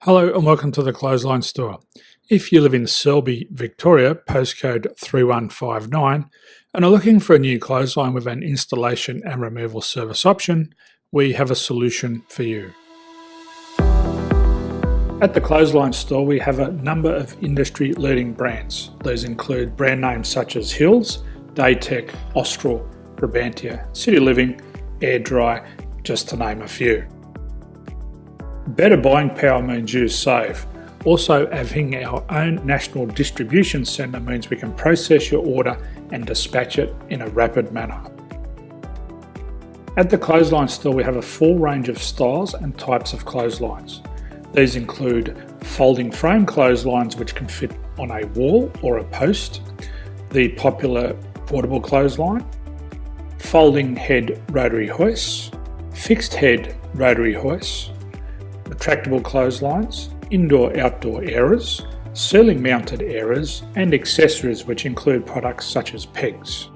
Hello and welcome to the Clothesline Store. If you live in Selby, Victoria, postcode 3159, and are looking for a new clothesline with an installation and removal service option, we have a solution for you. At the Clothesline Store, we have a number of industry-leading brands. These include brand names such as Hills, Daytech, Austral, Brabantia, City Living, Air Dry, just to name a few. Better buying power means you save. Also, having our own national distribution centre means we can process your order and dispatch it in a rapid manner. At the Clothesline Store, we have a full range of styles and types of clotheslines. These include folding frame clotheslines which can fit on a wall or a post, the popular portable clothesline, folding head rotary hoists, fixed head rotary hoists, retractable clotheslines, indoor-outdoor airers, ceiling mounted airers, and accessories which include products such as pegs.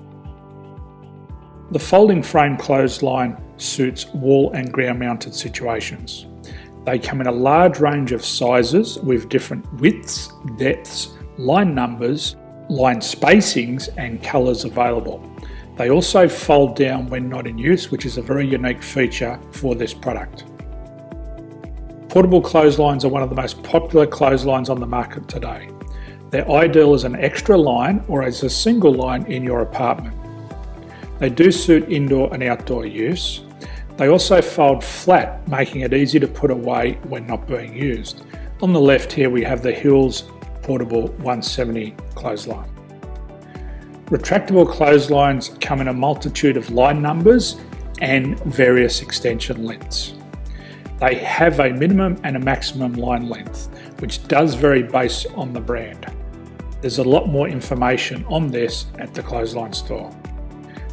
The folding frame clothesline suits wall and ground mounted situations. They come in a large range of sizes with different widths, depths, line numbers, line spacings and colours available. They also fold down when not in use, which is a very unique feature for this product. Portable clotheslines are one of the most popular clotheslines on the market today. They're ideal as an extra line or as a single line in your apartment. They do suit indoor and outdoor use. They also fold flat, making it easy to put away when not being used. On the left here we have the Hills Portable 170 clothesline. Retractable clotheslines come in a multitude of line numbers and various extension lengths. They have a minimum and a maximum line length, which does vary based on the brand. There's a lot more information on this at the Clothesline Store.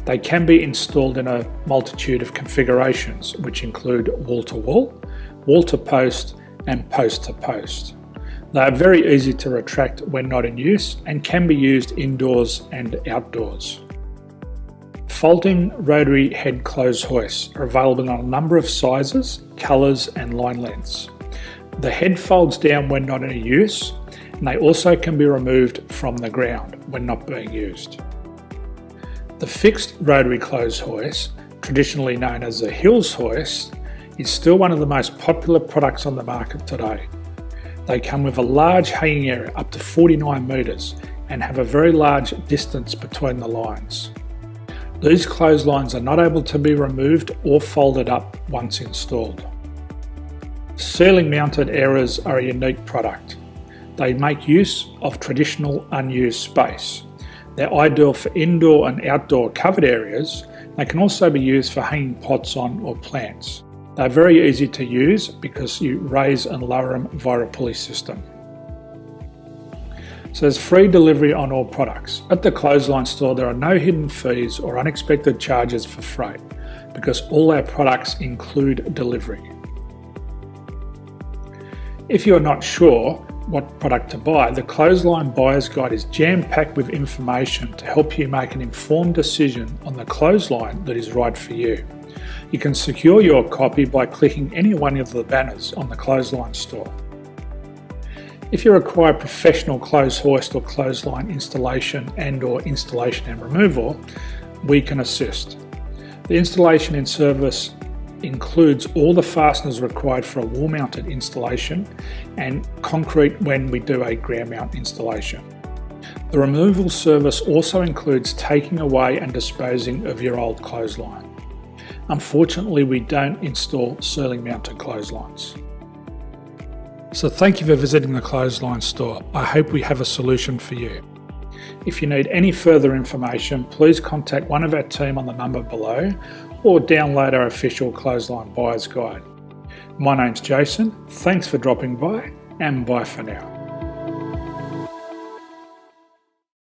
They can be installed in a multitude of configurations, which include wall-to-wall, wall-to-post, and post-to-post. They are very easy to retract when not in use and can be used indoors and outdoors. Folding rotary head clothes hoists are available in a number of sizes, colours and line lengths. The head folds down when not in use, and they also can be removed from the ground when not being used. The fixed rotary clothes hoist, traditionally known as the Hills hoist, is still one of the most popular products on the market today. They come with a large hanging area up to 49 metres and have a very large distance between the lines. These clotheslines are not able to be removed or folded up once installed. Ceiling mounted airers are a unique product. They make use of traditional unused space. They're ideal for indoor and outdoor covered areas. They can also be used for hanging pots on or plants. They're very easy to use because you raise and lower them via a pulley system. So there's free delivery on all products. At the Clothesline Store, there are no hidden fees or unexpected charges for freight because all our products include delivery. If you're not sure what product to buy, the Clothesline Buyer's Guide is jam-packed with information to help you make an informed decision on the clothesline that is right for you. You can secure your copy by clicking any one of the banners on the Clothesline Store. If you require professional clothes hoist or clothesline installation and/or installation and removal, we can assist. The installation and service includes all the fasteners required for a wall-mounted installation and concrete when we do a ground mount installation. The removal service also includes taking away and disposing of your old clothesline. Unfortunately, we don't install ceiling mounted clotheslines. So thank you for visiting the Clothesline Store. I hope we have a solution for you. If you need any further information, please contact one of our team on the number below or download our official Clothesline Buyer's Guide. My name's Jason, thanks for dropping by and bye for now.